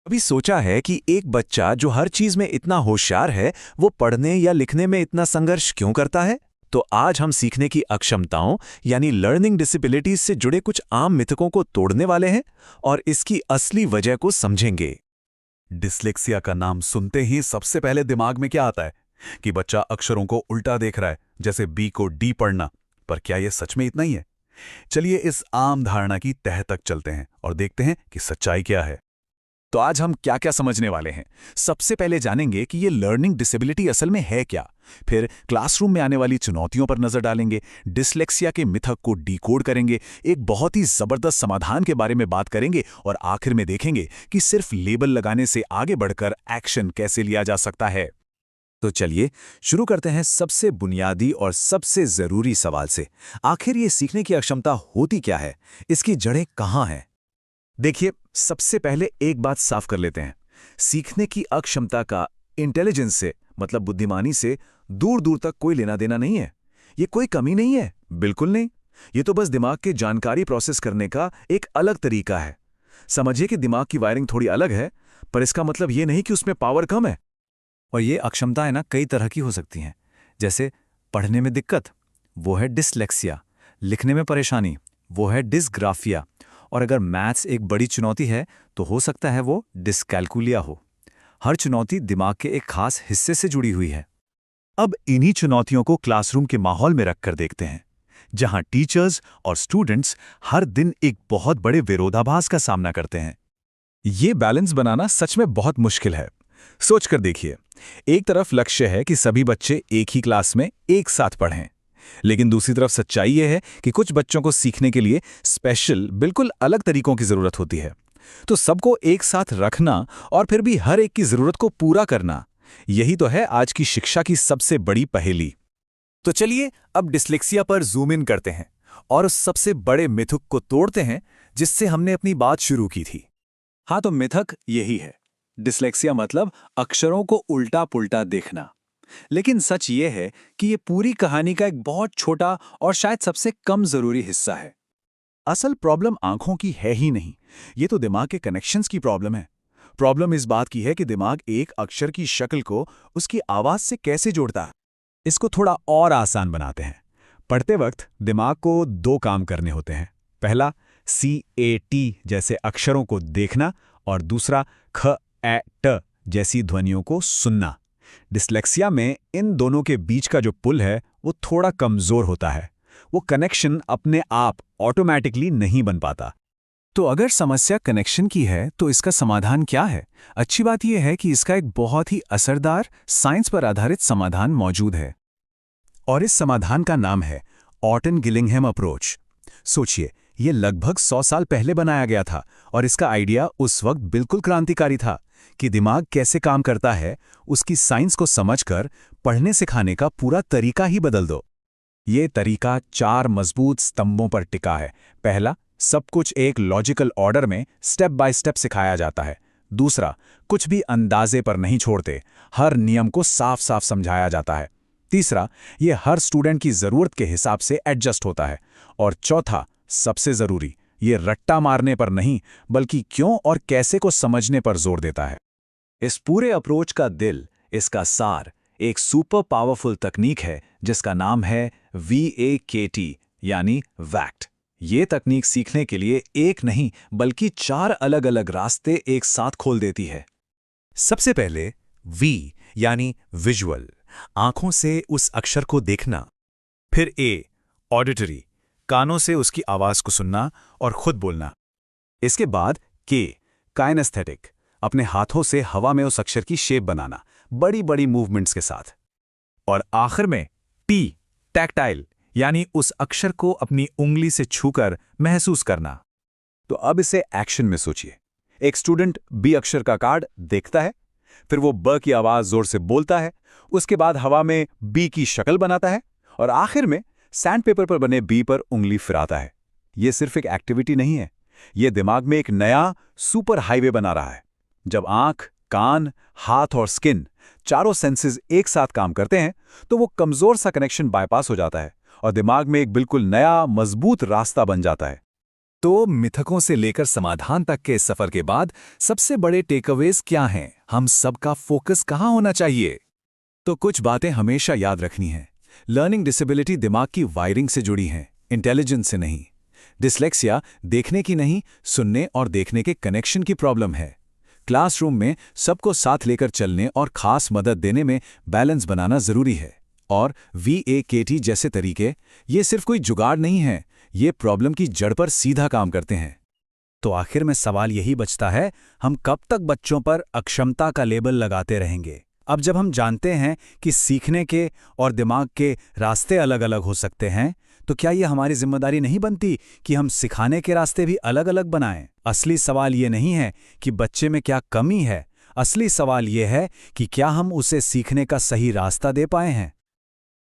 कभी सोचा है कि एक बच्चा जो हर चीज में इतना होशियार है, वो पढ़ने या लिखने में इतना संघर्ष क्यों करता है? तो आज हम सीखने की अक्षमताओं यानी लर्निंग डिसेबिलिटीज से जुड़े कुछ आम मिथकों को तोड़ने वाले हैं और इसकी असली वजह को समझेंगे। डिस्लेक्सिया का नाम सुनते ही सबसे पहले दिमाग में क्या आता है कि बच्चा अक्षरों को उल्टा देख रहा है, जैसे बी को डी पढ़ना। पर क्या यह सच में इतना ही है? चलिए इस आम धारणा की तह तक चलते हैं और देखते हैं कि सच्चाई क्या है। तो आज हम क्या क्या समझने वाले हैं। सबसे पहले जानेंगे कि ये लर्निंग डिसेबिलिटी असल में है क्या। फिर क्लासरूम में आने वाली चुनौतियों पर नजर डालेंगे, डिस्लेक्सिया के मिथक को डिकोड करेंगे, एक बहुत ही जबरदस्त समाधान के बारे में बात करेंगे और आखिर में देखेंगे कि सिर्फ लेबल लगाने से आगे बढ़कर एक्शन कैसे लिया जा सकता है। तो चलिए शुरू करते हैं सबसे बुनियादी और सबसे जरूरी सवाल से। आखिर ये सीखने की अक्षमता होती क्या है, इसकी जड़ें कहाँ हैं? देखिए, सबसे पहले एक बात साफ कर लेते हैं। सीखने की अक्षमता का इंटेलिजेंस से मतलब बुद्धिमानी से दूर दूर तक कोई लेना देना नहीं है। ये कोई कमी नहीं है, बिल्कुल नहीं। ये तो बस दिमाग के जानकारी प्रोसेस करने का एक अलग तरीका है। समझिए कि दिमाग की वायरिंग थोड़ी अलग है, पर इसका मतलब ये नहीं कि उसमें पावर कम है। और ये अक्षमताएं ना कई तरह की हो सकती हैं। जैसे पढ़ने में दिक्कत, वो है डिसलेक्सिया। लिखने में परेशानी, वो है डिसग्राफिया। और अगर मैथ्स एक बड़ी चुनौती है तो हो सकता है वो डिस्कैल्कुलिया हो। हर चुनौती दिमाग के एक खास हिस्से से जुड़ी हुई है। अब इन्हीं चुनौतियों को क्लासरूम के माहौल में रखकर देखते हैं, जहां टीचर्स और स्टूडेंट्स हर दिन एक बहुत बड़े विरोधाभास का सामना करते हैं। ये बैलेंस बनाना सच में बहुत मुश्किल है। सोचकर देखिए, एक तरफ लक्ष्य है कि सभी बच्चे एक ही क्लास में एक साथ पढ़ें, लेकिन दूसरी तरफ सच्चाई यह है कि कुछ बच्चों को सीखने के लिए स्पेशल, बिल्कुल अलग तरीकों की जरूरत होती है। तो सबको एक साथ रखना और फिर भी हर एक की जरूरत को पूरा करना, यही तो है आज की शिक्षा की सबसे बड़ी पहेली। तो चलिए अब डिस्लेक्सिया पर जूम इन करते हैं और उस सबसे बड़े मिथक को तोड़ते हैं जिससे हमने अपनी बात शुरू की थी। हाँ, तो मिथक यही है, डिस्लेक्सिया मतलब अक्षरों को उल्टा पुल्टा देखना। लेकिन सच ये है कि ये पूरी कहानी का एक बहुत छोटा और शायद सबसे कम जरूरी हिस्सा है। असल प्रॉब्लम आंखों की है ही नहीं, ये तो दिमाग के कनेक्शंस की प्रॉब्लम है। प्रॉब्लम इस बात की है कि दिमाग एक अक्षर की शक्ल को उसकी आवाज से कैसे जोड़ता है। इसको थोड़ा और आसान बनाते हैं। पढ़ते वक्त दिमाग को दो काम करने होते हैं। पहला CAT जैसे अक्षरों को देखना और दूसरा ख ए ट जैसी ध्वनियों को सुनना। डिस्लेक्सिया में इन दोनों के बीच का जो पुल है वो थोड़ा कमजोर होता है। वो कनेक्शन अपने आप ऑटोमैटिकली नहीं बन पाता। तो अगर समस्या कनेक्शन की है तो इसका समाधान क्या है? अच्छी बात यह है कि इसका एक बहुत ही असरदार साइंस पर आधारित समाधान मौजूद है और इस समाधान का नाम है ऑर्टन गिलिंघम अप्रोच। सोचिए, ये लगभग 100 साल पहले बनाया गया था और इसका आइडिया उस वक्त बिल्कुल क्रांतिकारी था कि दिमाग कैसे काम करता है, उसकी साइंस को समझकर पढ़ने सिखाने का पूरा तरीका ही बदल दो। ये तरीका 4 मजबूत स्तंभों पर टिका है। पहला, सब कुछ एक लॉजिकल ऑर्डर में स्टेप बाय स्टेप सिखाया जाता है। दूसरा, कुछ भी अंदाजे पर नहीं छोड़ते, हर नियम को साफ साफ समझाया जाता है। तीसरा, ये हर स्टूडेंट की जरूरत के हिसाब से एडजस्ट होता है। और चौथा, सबसे जरूरी, ये रट्टा मारने पर नहीं बल्कि क्यों और कैसे को समझने पर जोर देता है। इस पूरे अप्रोच का दिल, इसका सार, एक सुपर पावरफुल तकनीक है जिसका नाम है VAKT यानी वैक्ट। ये तकनीक सीखने के लिए एक नहीं बल्कि 4 अलग अलग रास्ते एक साथ खोल देती है। सबसे पहले V यानी विजुअल, आंखों से उस अक्षर को देखना। फिर A ऑडिटरी, कानों से उसकी आवाज को सुनना और खुद बोलना। इसके बाद K काइनेस्थेटिक, अपने हाथों से हवा में उस अक्षर की शेप बनाना, बड़ी बड़ी मूवमेंट्स के साथ। और आखिर में T टैक्टाइल, यानी उस अक्षर को अपनी उंगली से छूकर महसूस करना। तो अब इसे एक्शन में सोचिए। एक स्टूडेंट B अक्षर का कार्ड देखता है, फिर वो ब की आवाज जोर से बोलता है, उसके बाद हवा में B की शक्ल बनाता है और आखिर में सैंडपेपर पर बने B पर उंगली फिराता है। ये सिर्फ एक एक्टिविटी नहीं है, ये दिमाग में एक नया सुपर हाईवे बना रहा है। जब आंख, कान, हाथ और स्किन, चारों सेंसेस एक साथ काम करते हैं तो वो कमजोर सा कनेक्शन बाईपास हो जाता है और दिमाग में एक बिल्कुल नया मजबूत रास्ता बन जाता है। तो मिथकों से लेकर समाधान तक के इस सफर के बाद सबसे बड़े टेकअवेज क्या हैं? हम सबका फोकस कहाँ होना चाहिए? तो कुछ बातें हमेशा याद रखनी हैं। लर्निंग डिसेबिलिटी दिमाग की वायरिंग से जुड़ी हैं, इंटेलिजेंस से नहीं। डिसलेक्सिया देखने की नहीं, सुनने और देखने के कनेक्शन की प्रॉब्लम है। क्लासरूम में सबको साथ लेकर चलने और खास मदद देने में बैलेंस बनाना जरूरी है। और VAKT जैसे तरीके, ये सिर्फ कोई जुगाड़ नहीं है, ये प्रॉब्लम की जड़ पर सीधा काम करते हैं। तो आखिर में सवाल यही बचता है, हम कब तक बच्चों पर अक्षमता का लेबल लगाते रहेंगे? अब जब हम जानते हैं कि सीखने के और दिमाग के रास्ते अलग अलग हो सकते हैं, तो क्या ये हमारी जिम्मेदारी नहीं बनती कि हम सिखाने के रास्ते भी अलग अलग बनाएं? असली सवाल ये नहीं है कि बच्चे में क्या कमी है, असली सवाल ये है कि क्या हम उसे सीखने का सही रास्ता दे पाए हैं।